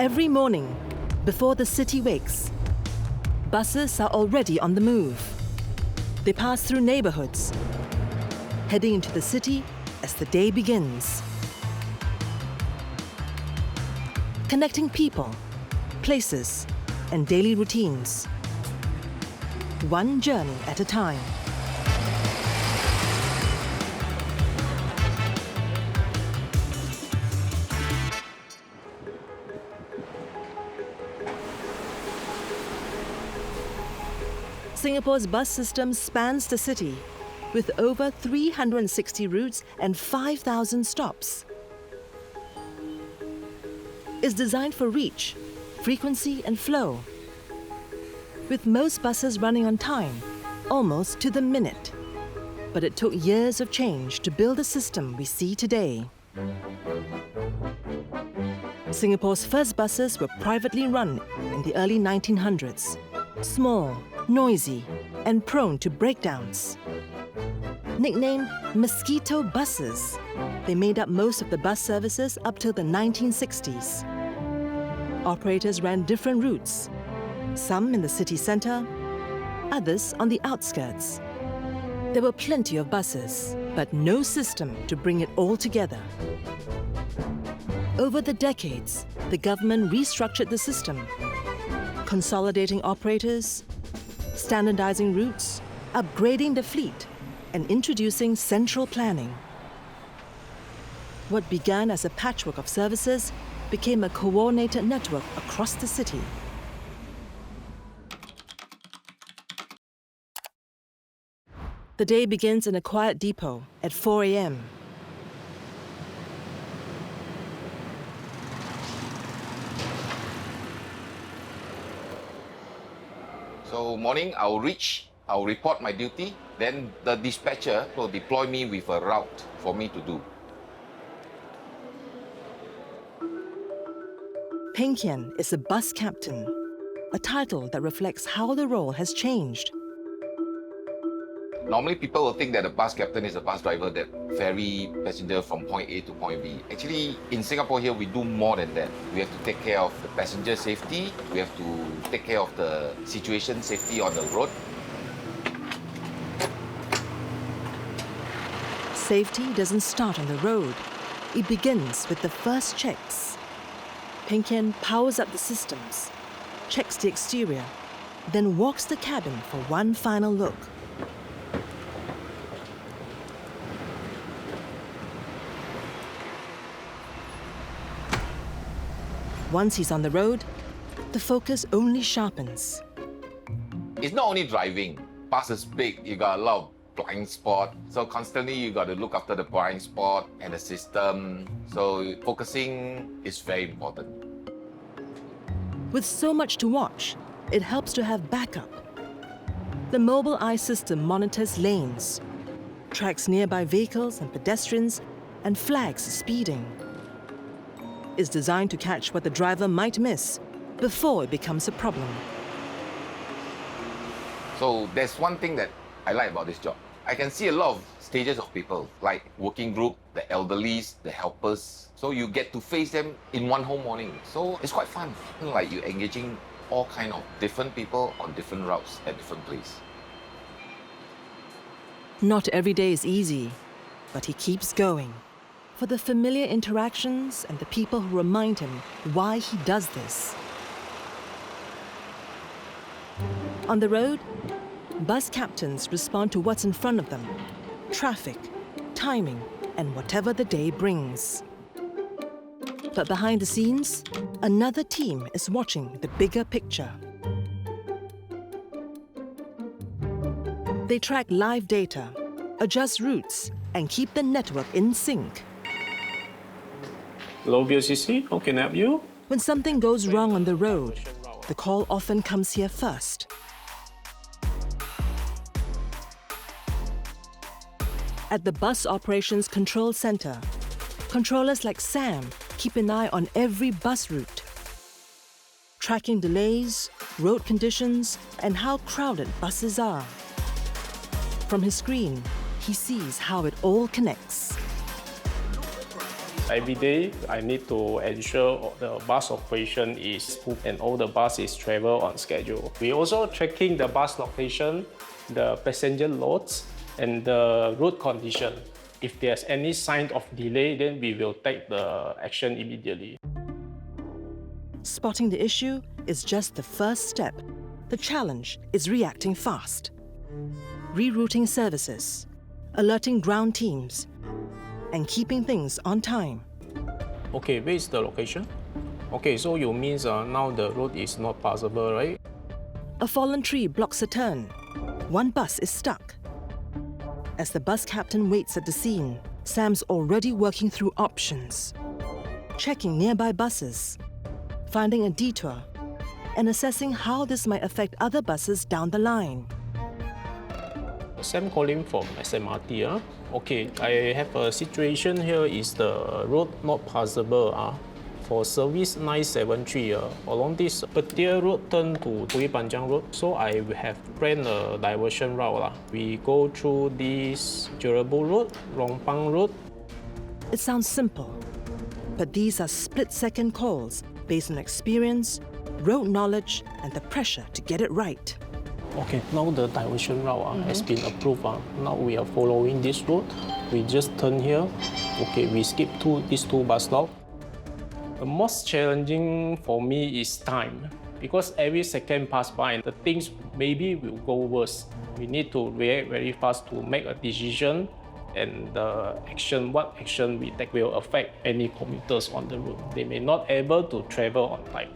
Every morning, before the city wakes, buses are already on the move. They pass through neighborhoods, heading into the city as the day begins. Connecting people, places, and daily routines. One journey at a time. Singapore's bus system spans the city with over 360 routes and 5,000 stops. It's designed for reach, frequency and flow, with most buses running on time, almost to the minute. But it took years of change to build the system we see today. Singapore's first buses were privately run in the early 1900s. Small, noisy, and prone to breakdowns. Nicknamed mosquito buses, they made up most of the bus services up till the 1960s. Operators ran different routes, some in the city centre, others on the outskirts. There were plenty of buses, but no system to bring it all together. Over the decades, the government restructured the system, consolidating operators, standardizing routes, upgrading the fleet, and introducing central planning. What began as a patchwork of services became a coordinated network across the city. The day begins in a quiet depot at 4 a.m. So morning, I'll report my duty, then the dispatcher will deploy me with a route for me to do. Peng Kian is a bus captain, a title that reflects how the role has changed. Normally, people will think that a bus captain is a bus driver that ferry passenger from point A to point B. Actually, in Singapore here, we do more than that. We have to take care of the passenger safety. We have to take care of the situation safety on the road. Safety doesn't start on the road. It begins with the first checks. Peng Kian powers up the systems, checks the exterior, then walks the cabin for one final look. Once he's on the road, the focus only sharpens. It's not only driving. Bus is big. You got a lot of blind spot. So constantly you got to look after the blind spot and the system. So focusing is very important. With so much to watch, it helps to have backup. The mobile eye system monitors lanes, tracks nearby vehicles and pedestrians, and flags speeding. It's designed to catch what the driver might miss before it becomes a problem. So there's one thing that I like about this job. I can see a lot of stages of people, like working group, the elderlies, the helpers. So you get to face them in one whole morning. So it's quite fun. Like you're engaging all kind of different people on different routes at different places. Not every day is easy, but he keeps going. For the familiar interactions and the people who remind him why he does this. On the road, bus captains respond to what's in front of them, traffic, timing, and whatever the day brings. But behind the scenes, another team is watching the bigger picture. They track live data, adjust routes, and keep the network in sync. Hello, BOCC. How can I help you? When something goes wrong on the road, the call often comes here first. At the Bus Operations Control Center, controllers like Sam keep an eye on every bus route, tracking delays, road conditions, and how crowded buses are. From his screen, he sees how it all connects. Every day, I need to ensure the bus operation is smooth and all the buses travel on schedule. We also checking the bus location, the passenger loads, and the road condition. If there's any sign of delay, then we will take the action immediately. Spotting the issue is just the first step. The challenge is reacting fast. Rerouting services, alerting ground teams, and keeping things on time. Okay, where is the location? Okay, so you means now the road is not passable, right? A fallen tree blocks a turn. One bus is stuck. As the bus captain waits at the scene, Sam's already working through options. Checking nearby buses, finding a detour, and assessing how this might affect other buses down the line. Sam calling from SMRT. Okay, I have a situation here is the road not passable. For service 973, along this particular road turn to Bukit Panjang Road, so I have planned a diversion route. We go through this Durable Road, Lompang Road. It sounds simple, but these are split-second calls based on experience, road knowledge, and the pressure to get it right. Okay, now the diversion route has been approved. Now we are following this road. We just turn here. Okay, we skip these two bus stops. The most challenging for me is time, because every second pass by, the things maybe will go worse. We need to react very fast to make a decision, and what action we take will affect any commuters on the road. They may not able to travel on time.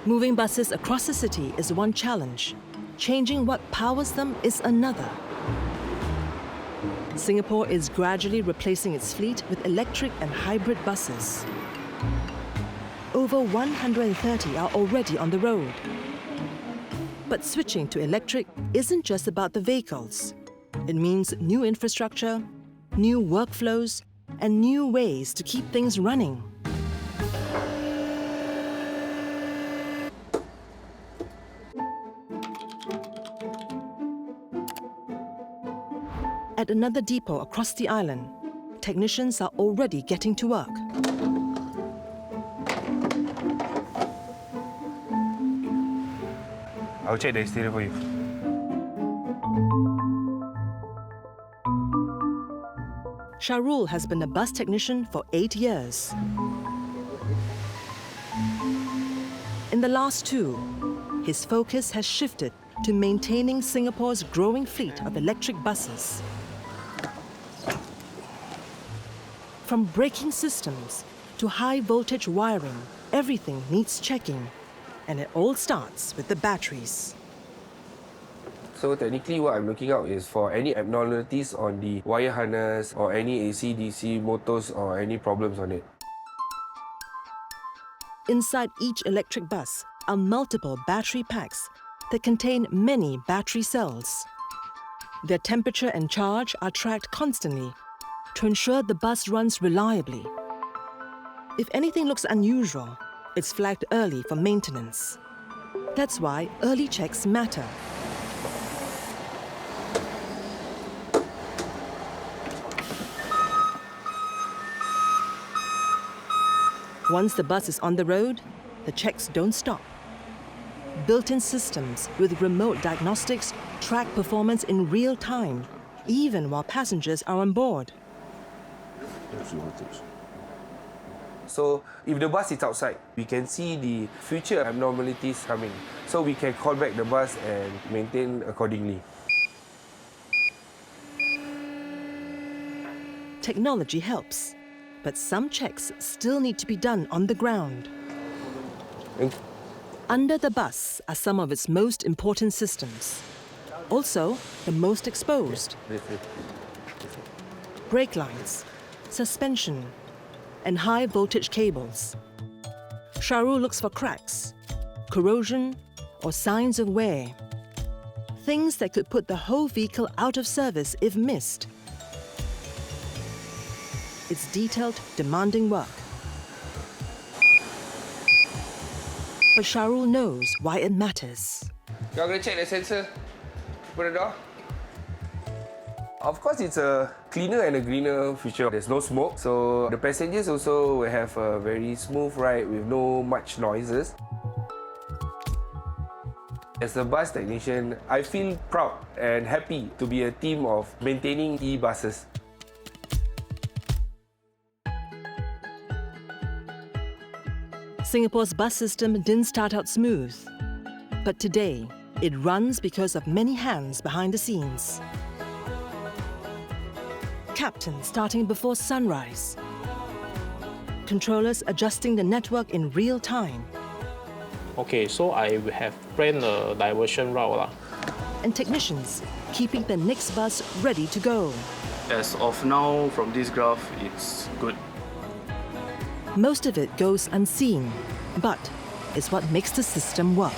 Moving buses across the city is one challenge. Changing what powers them is another. Singapore is gradually replacing its fleet with electric and hybrid buses. Over 130 are already on the road. But switching to electric isn't just about the vehicles. It means new infrastructure, new workflows, and new ways to keep things running. At another depot across the island, technicians are already getting to work. I'll check the exterior for you. Shahrul has been a bus technician for 8 years. In the last 2, his focus has shifted to maintaining Singapore's growing fleet of electric buses. From braking systems to high-voltage wiring, everything needs checking, and it all starts with the batteries. So technically what I'm looking out is for any abnormalities on the wire harness or any AC/DC motors or any problems on it. Inside each electric bus are multiple battery packs that contain many battery cells. Their temperature and charge are tracked constantly to ensure the bus runs reliably. If anything looks unusual, it's flagged early for maintenance. That's why early checks matter. Once the bus is on the road, the checks don't stop. Built-in systems with remote diagnostics track performance in real time, even while passengers are on board. So if the bus is outside, we can see the future abnormalities coming. So we can call back the bus and maintain accordingly. Technology helps, but some checks still need to be done on the ground. Under the bus are some of its most important systems. Also, the most exposed. Brake lines, suspension, and high-voltage cables. Shahrul looks for cracks, corrosion, or signs of wear. Things that could put the whole vehicle out of service if missed. It's detailed, demanding work. But Shahrul knows why it matters. You're going to check the sensor. Open the door. Of course, it's a cleaner and a greener future. There's no smoke, so the passengers also will have a very smooth ride with no much noises. As a bus technician, I feel proud and happy to be a team of maintaining e-buses. Singapore's bus system didn't start out smooth, but today it runs because of many hands behind the scenes. Captains starting before sunrise, controllers adjusting the network in real time, Okay, so I have planned a diversion route lah. and technicians keeping the next bus ready to go. As of now, from this graph, it's good. Most of it goes unseen, but it's what makes the system work.